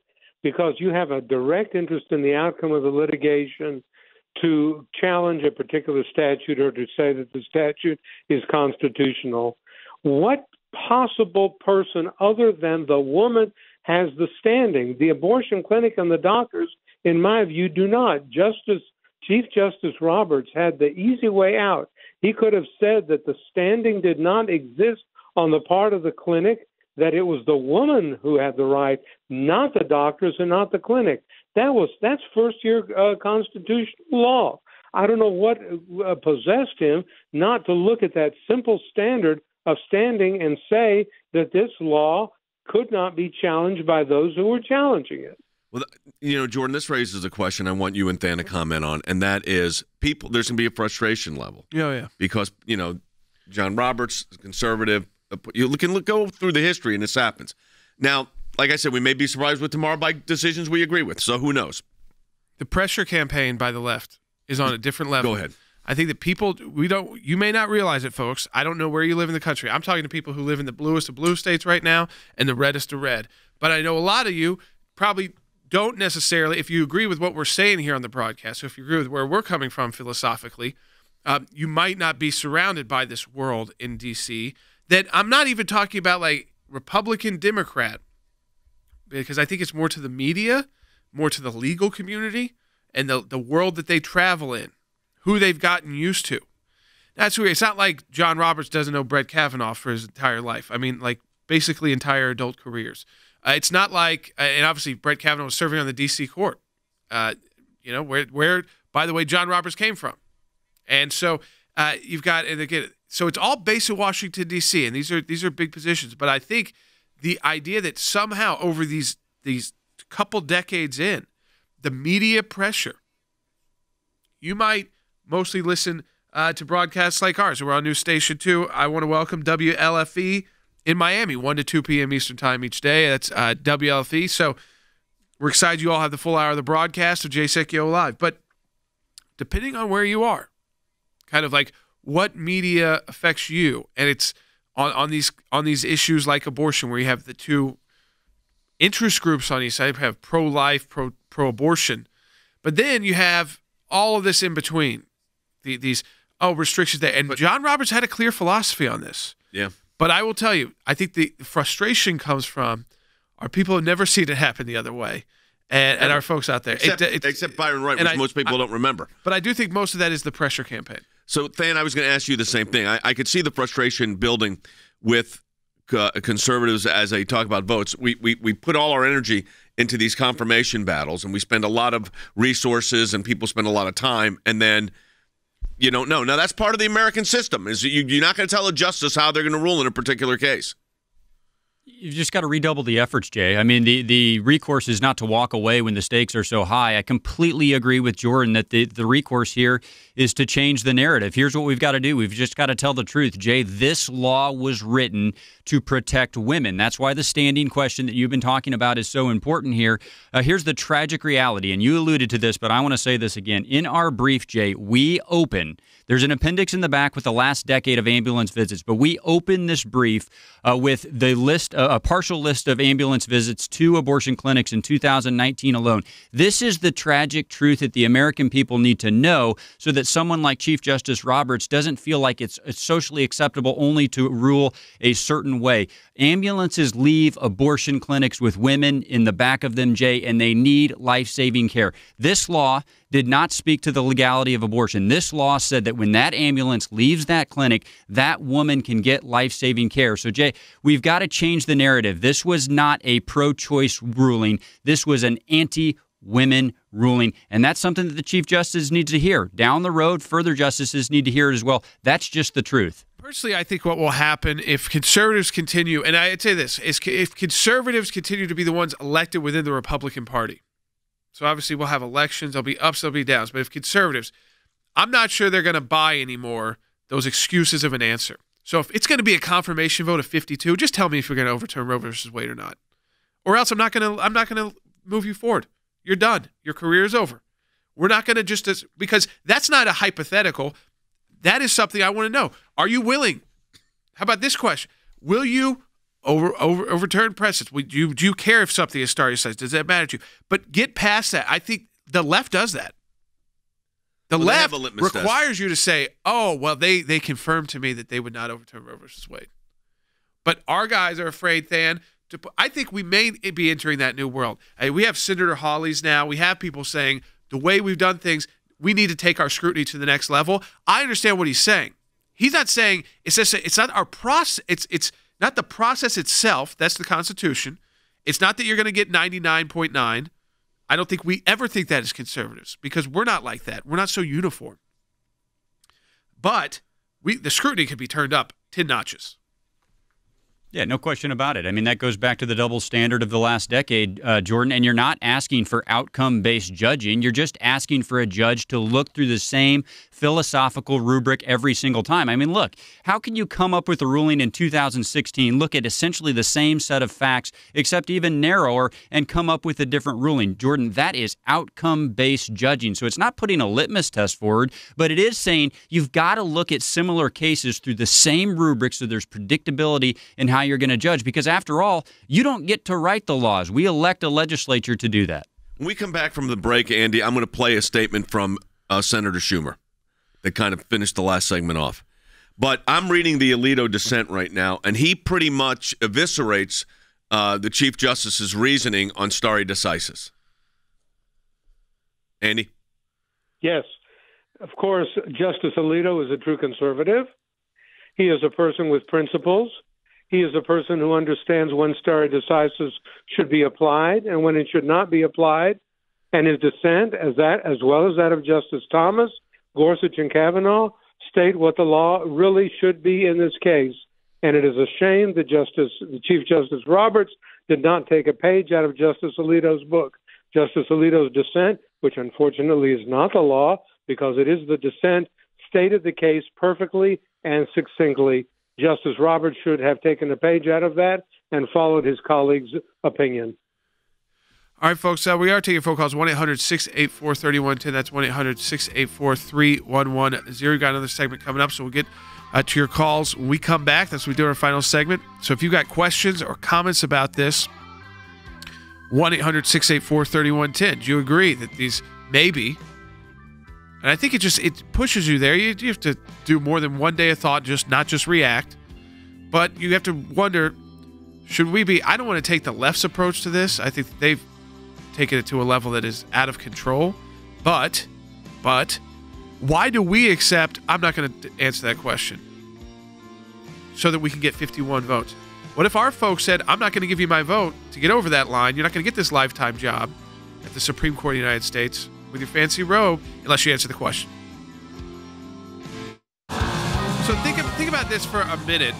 S5: because you have a direct interest in the outcome of the litigation to challenge a particular statute or to say that the statute is constitutional. What possible person other than the woman has the standing? The abortion clinic and the doctors, in my view, do not. Chief Justice Roberts had the easy way out. He could have said that the standing did not exist on the part of the clinic, that it was the woman who had the right, not the doctors and not the clinic. That's first-year constitutional law. I don't know what possessed him not to look at that simple standard of standing and say that this law could not be challenged by those who were challenging it.
S4: Well, Jordan, this raises a question I want you and Than to comment on, and that is there's going to be a frustration level.
S1: Yeah.
S4: Because, John Roberts, conservative, you can go through the history and this happens. Now, like I said, we may be surprised with tomorrow by decisions we agree with, so who knows?
S1: The pressure campaign by the left is on a different level.
S4: Go ahead.
S1: I think that you may not realize it, folks. I don't know where you live in the country. I'm talking to people who live in the bluest of blue states right now and the reddest of red. But I know a lot of you probably don't necessarily, if you agree with what we're saying here on the broadcast, so if you agree with where we're coming from philosophically, you might not be surrounded by this world in D.C. that I'm not even talking about like Republican, Democrat, because I think it's more to the media, more to the legal community, and the world that they travel in, who they've gotten used to. That's weird. It's not like John Roberts doesn't know Brett Kavanaugh for his entire life. I mean, like basically entire adult careers. It's not like, and obviously Brett Kavanaugh was serving on the D.C. court, where, by the way, John Roberts came from. And so you've got, and again, so it's all based in Washington, D.C., and these are big positions. But I think the idea that somehow over these couple decades in, the media pressure, you might mostly listen to broadcasts like ours. We're on News Station 2. I want to welcome WLFE in Miami, 1 to 2 p.m. Eastern Time each day. That's WLFE. So we're excited you all have the full hour of the broadcast of Jay Sekulow Live. But depending on where you are, kind of like what media affects you, and it's on these issues like abortion, where you have the two interest groups on each side. You have pro-life, pro-abortion, but then you have all of this in between. These restrictions there. And John Roberts had a clear philosophy on this.
S4: Yeah.
S1: But I will tell you, I think the frustration comes from our people have never seen it happen the other way, and our folks out there.
S4: Except Byron Wright, which most people don't remember.
S1: But I do think most of that is the pressure campaign.
S4: So, Than, I was going to ask you the same thing. I could see the frustration building with conservatives as they talk about votes. We put all our energy into these confirmation battles, and we spend a lot of resources, and people spend a lot of time, and then you don't know. Now, that's part of the American system. Is you're not going to tell a justice how they're going to rule in a particular case.
S7: You've just got to redouble the efforts, Jay. I mean, the recourse is not to walk away when the stakes are so high. I completely agree with Jordan that the recourse here is to change the narrative. Here's what we've got to do. We've just got to tell the truth. Jay, this law was written to protect women. That's why the standing question that you've been talking about is so important here. Here's the tragic reality, and you alluded to this, but I want to say this again. In our brief, Jay, we open. There's an appendix in the back with the last decade of ambulance visits, but we open this brief with the list, a partial list of ambulance visits to abortion clinics in 2019 alone. This is the tragic truth that the American people need to know so that someone like Chief Justice Roberts doesn't feel like it's socially acceptable only to rule a certain way. Ambulances leave abortion clinics with women in the back of them, Jay, and they need life-saving care. This law did not speak to the legality of abortion. This law said that when that ambulance leaves that clinic, that woman can get life-saving care. So, Jay, we've got to change the narrative. This was not a pro-choice ruling. This was an anti-women ruling, and that's something that the Chief Justice needs to hear. Down the road, further justices need to hear it as well. That's just the truth.
S1: Personally, I think what will happen if conservatives continue, and I'd say this, is if conservatives continue to be the ones elected within the Republican Party. So obviously we'll have elections, there'll be ups, there'll be downs. But if conservatives, I'm not sure they're going to buy anymore those excuses of an answer. So if it's going to be a confirmation vote of 52, just tell me if you're going to overturn Roe versus Wade or not. Or else I'm not going to move you forward. You're done. Your career is over. We're not going to just, because that's not a hypothetical. That is something I want to know. Are you willing? How about this question? Will you overturn precedents? Do you care if something is stare decisis? Does that matter to you? But get past that. I think the left does that. The left requires you to say, oh, well, they confirmed to me that they would not overturn Roe versus Wade. But our guys are afraid, Than, I think we may be entering that new world. We have Senator Hawley's now. We have people saying the way we've done things, we need to take our scrutiny to the next level. I understand what he's saying. He's not saying it's not our process. It's not the process itself. That's the Constitution. It's not that you're going to get 99.9. I don't think we ever think that as conservatives because we're not like that. We're not so uniform. But the scrutiny could be turned up 10 notches.
S7: Yeah, no question about it. I mean, that goes back to the double standard of the last decade, Jordan, and you're not asking for outcome-based judging. You're just asking for a judge to look through the same philosophical rubric every single time. I mean, look, how can you come up with a ruling in 2016, look at essentially the same set of facts, except even narrower, and come up with a different ruling? Jordan, that is outcome-based judging. So it's not putting a litmus test forward, but it is saying you've got to look at similar cases through the same rubric so there's predictability in how you're going to judge, because after all, you don't get to write the laws. We elect a legislature to do that.
S4: When we come back from the break, Andy, I'm going to play a statement from Senator Schumer that kind of finished the last segment off. But I'm reading the Alito dissent right now, and he pretty much eviscerates the Chief Justice's reasoning on stare decisis. Andy?
S5: Yes. Of course, Justice Alito is a true conservative. He is a person with principles. He is a person who understands when stare decisis should be applied and when it should not be applied. And his dissent, as well as that of Justice Thomas, Gorsuch, and Kavanaugh, state what the law really should be in this case. And it is a shame that the Chief Justice Roberts did not take a page out of Justice Alito's book. Justice Alito's dissent, which unfortunately is not the law because it is the dissent, stated the case perfectly and succinctly. Justice Roberts should have taken a page out of that and followed his colleague's opinion.
S1: All right, folks, we are taking phone calls, 1-800-684-3110. That's 1-800-684-3110. We've got another segment coming up, so we'll get to your calls when we come back. That's what we do in our final segment. So if you've got questions or comments about this, 1-800-684-3110. Do you agree that these maybe, and I think it pushes you there. You have to do more than one day of thought, not just react. But you have to wonder, should we be, I don't want to take the left's approach to this. I think they've taken it to a level that is out of control. But why do we accept, I'm not going to answer that question, so that we can get 51 votes? What if our folks said, I'm not going to give you my vote to get over that line. You're not going to get this lifetime job at the Supreme Court of the United States with your fancy robe unless you answer the question. So think about this for a minute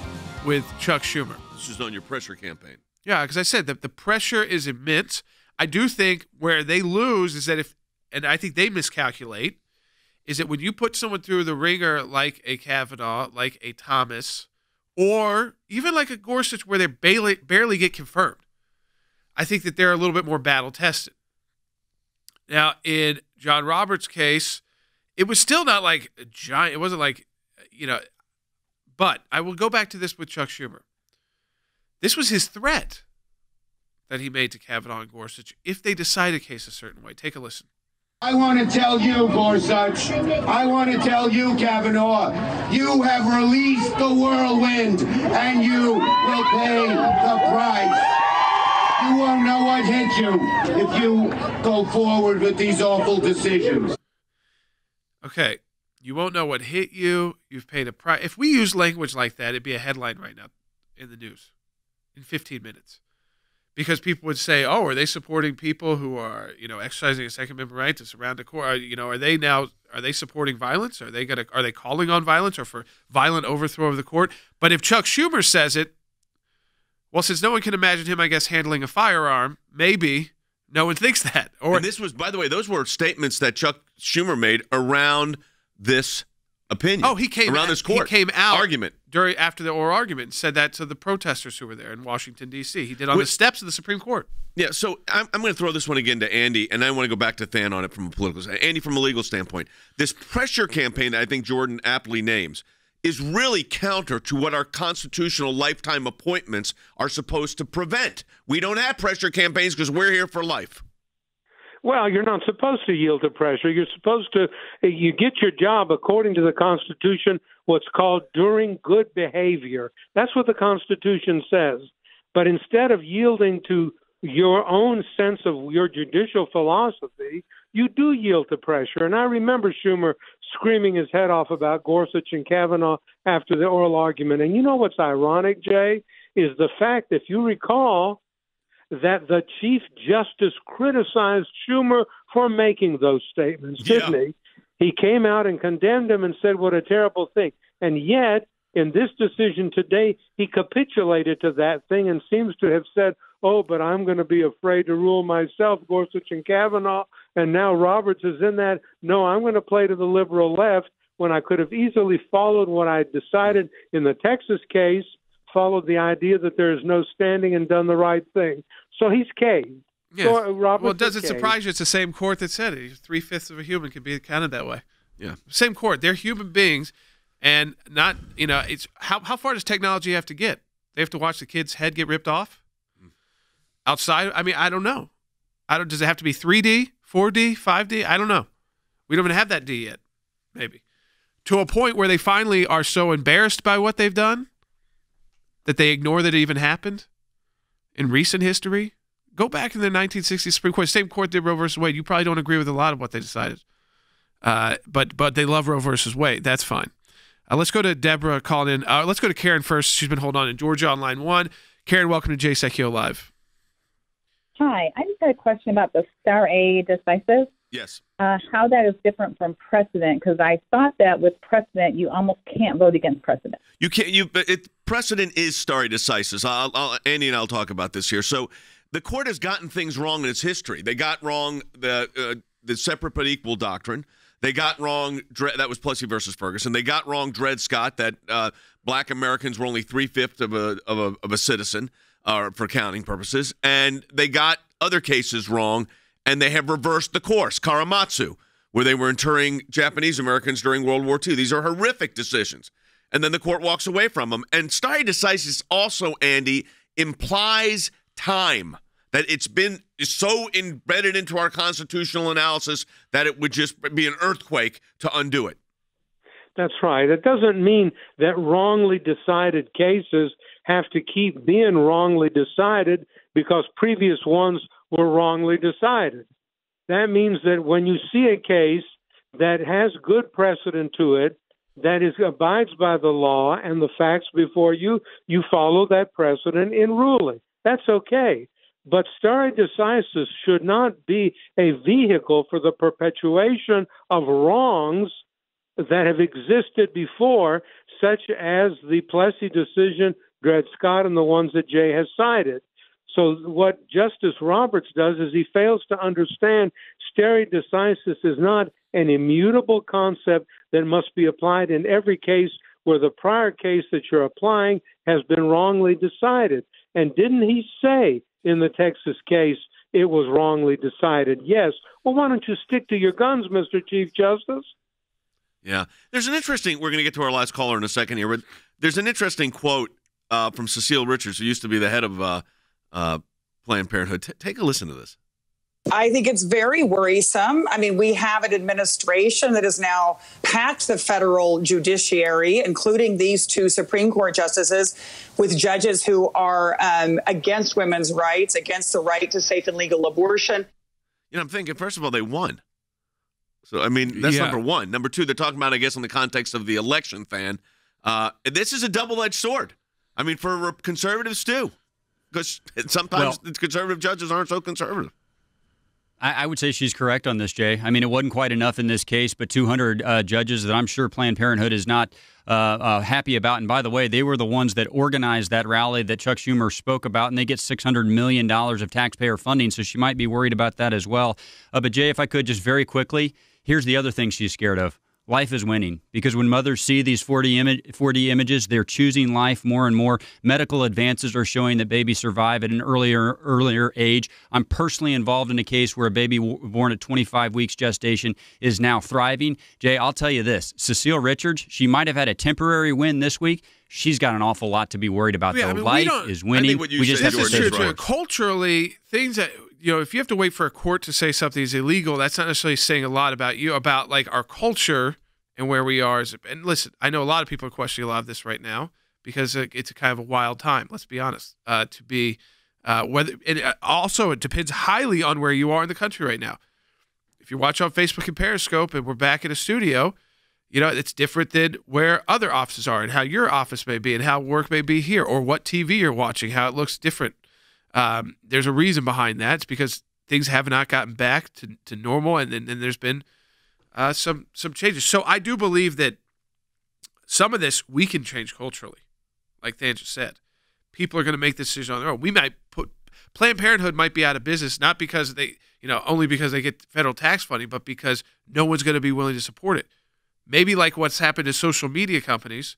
S1: with Chuck Schumer.
S4: This is on your pressure campaign.
S1: Yeah, because I said that the pressure is immense. I do think where they lose is that and I think they miscalculate, is that when you put someone through the ringer like a Kavanaugh, like a Thomas, or even like a Gorsuch where they barely get confirmed, I think that they're a little bit more battle-tested. Now, in John Roberts' case, it was still not like a giant. It wasn't like, but I will go back to this with Chuck Schumer. This was his threat that he made to Kavanaugh and Gorsuch if they decide a case a certain way. Take a listen.
S20: I want to tell you, Gorsuch, I want to tell you, Kavanaugh, you have released the whirlwind and you will pay the price. You won't know what hit you if you go forward with these awful decisions.
S1: Okay. You won't know what hit you. You've paid a price. If we use language like that, it'd be a headline right now in the news in 15 minutes. Because people would say, oh, are they supporting people who are, exercising a Second Amendment right to surround a court? Are they supporting violence? Are they calling on violence or for violent overthrow of the court? But if Chuck Schumer says it, well, since no one can imagine him, I guess, handling a firearm, maybe no one thinks that.
S4: And this was, by the way, those were statements that Chuck Schumer made around this opinion.
S1: Oh, he came
S4: around this court.
S1: He came out
S4: argument
S1: after the oral argument and said that to the protesters who were there in Washington, D.C. He did on the steps of the Supreme Court.
S4: Yeah, so I'm going to throw this one again to Andy, and I want to go back to Than on it from a political standpoint. Andy, from a legal standpoint, this pressure campaign that I think Jordan aptly names is really counter to what our constitutional lifetime appointments are supposed to prevent. We don't have pressure campaigns because we're here for life.
S5: Well, you're not supposed to yield to pressure. You're supposed to, you get your job according to the Constitution, what's called during good behavior. That's what the Constitution says. But instead of yielding to your own sense of your judicial philosophy, you do yield to pressure. And I remember Schumer screaming his head off about Gorsuch and Kavanaugh after the oral argument. And you know what's ironic, Jay, is the fact, if you recall, that the Chief Justice criticized Schumer for making those statements, didn't he? He came out and condemned him and said, what a terrible thing. And yet, in this decision today, he capitulated to that thing and seems to have said, oh, but I'm going to be afraid to rule myself, Gorsuch and Kavanaugh, and now Roberts is in that. No, I'm going to play to the liberal left when I could have easily followed what I decided in the Texas case, followed the idea that there is no standing and done the right thing. So he's caved.
S1: Yes.
S5: So,
S1: well, does it surprise you? It's the same court that said it. 3/5 of a human can be counted that way.
S4: Yeah.
S1: Same court. They're human beings, and not, it's how far does technology have to get? They have to watch the kid's head get ripped off? Outside? I mean, I don't know. Does it have to be 3D, 4D, 5D? I don't know. We don't even have that D yet, maybe. To a point where they finally are so embarrassed by what they've done that they ignore that it even happened in recent history. Go back in the 1960s Supreme Court. Same court did Roe versus Wade. You probably don't agree with a lot of what they decided. But they love Roe versus Wade. That's fine. Let's go to Deborah calling in. Let's go to Karen first. She's been holding on in Georgia on line 1. Karen, welcome to Jay Sekulow Live.
S21: Hi. I just had a question about the stare decisis.
S4: Yes.
S21: How that is different from precedent, because I thought that with precedent, you almost can't vote against precedent.
S4: You can't. Precedent is stare decisis. Andy and I'll talk about this here. So the court has gotten things wrong in its history. They got wrong the separate but equal doctrine. They got wrong, that was Plessy versus Ferguson. They got wrong Dred Scott, that black Americans were only 3/5 of a citizen for counting purposes. And they got other cases wrong, and they have reversed the course. Karematsu, where they were interring Japanese Americans during World War II. These are horrific decisions. And then the court walks away from them. And stare decisis also, Andy, implies time, that it's been so embedded into our constitutional analysis that it would just be an earthquake to undo it.
S5: That's right. It doesn't mean that wrongly decided cases have to keep being wrongly decided because previous ones were wrongly decided. That means that when you see a case that has good precedent to it, that abides by the law and the facts before you, you follow that precedent in ruling. That's okay. But stare decisis should not be a vehicle for the perpetuation of wrongs that have existed before, such as the Plessy decision, Dred Scott, and the ones that Jay has cited. So what Justice Roberts does is he fails to understand stare decisis is not an immutable concept that must be applied in every case where the prior case that you're applying has been wrongly decided. And didn't he say in the Texas case it was wrongly decided? Yes. Well, why don't you stick to your guns, Mr. Chief Justice?
S4: Yeah. There's an interesting, we're going to get to our last caller in a second here, but there's an interesting quote from Cecile Richards, who used to be the head of Planned Parenthood. Take a listen to this.
S3: I think it's very worrisome. I mean, we have an administration that has now packed the federal judiciary, including these two Supreme Court justices, with judges who are against women's rights, against the right to safe and legal abortion.
S4: I'm thinking, first of all, they won. So, I mean, that's number one. Number two, they're talking about, I guess, in the context of the election fan. This is a double-edged sword. I mean, for conservatives, too. Because sometimes conservative judges aren't so conservative.
S7: I would say she's correct on this, Jay. I mean, it wasn't quite enough in this case, but 200 judges that I'm sure Planned Parenthood is not happy about. And by the way, they were the ones that organized that rally that Chuck Schumer spoke about, and they get $600 million of taxpayer funding, so she might be worried about that as well. But Jay, if I could just very quickly, here's the other thing she's scared of. Life is winning, because when mothers see these 4D images, they're choosing life more and more. Medical advances are showing that babies survive at an earlier age. I'm personally involved in a case where a baby born at 25 weeks gestation is now thriving. Jay, I'll tell you this. Cecile Richards, she might have had a temporary win this week. She's got an awful lot to be worried about, though. Life is winning. We just have to say
S1: true. Culturally, things that, if you have to wait for a court to say something is illegal, that's not necessarily saying a lot about you, about like our culture and where we are. And listen, I know a lot of people are questioning a lot of this right now because it's a kind of a wild time. Let's be honest. Also, it depends highly on where you are in the country right now. If you watch on Facebook and Periscope, and we're back in a studio, it's different than where other offices are and how your office may be and how work may be here, or what TV you're watching, how it looks different. There's a reason behind that. It's because things have not gotten back to normal, and there's been some changes. So I do believe that some of this we can change culturally, like Dan just said. People are going to make this decision on their own. We might Planned Parenthood might be out of business, not because they, only because they get federal tax funding, but because no one's going to be willing to support it. Maybe like what's happened to social media companies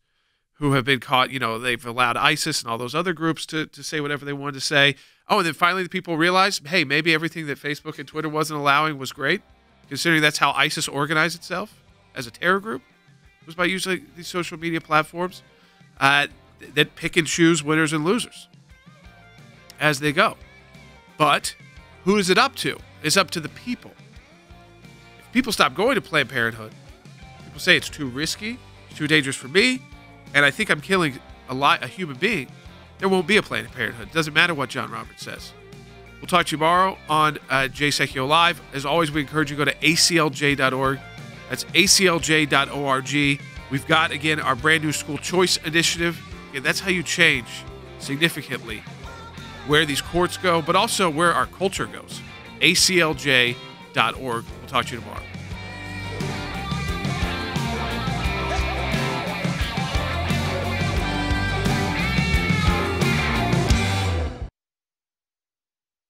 S1: who have been caught, they've allowed ISIS and all those other groups to say whatever they wanted to say. Oh, and then finally the people realize, hey, maybe everything that Facebook and Twitter wasn't allowing was great, considering that's how ISIS organized itself as a terror group, was by using these social media platforms that pick and choose winners and losers as they go. But who is it up to? It's up to the people. If people stop going to Planned Parenthood, people say it's too risky, it's too dangerous for me, and I think I'm killing a human being, there won't be a Planned Parenthood. It doesn't matter what John Roberts says. We'll talk to you tomorrow on Jay Sekulow Live. As always, we encourage you to go to aclj.org. That's aclj.org. We've got, again, our brand new school choice initiative. Again, that's how you change significantly where these courts go, but also where our culture goes. aclj.org. We'll talk to you tomorrow.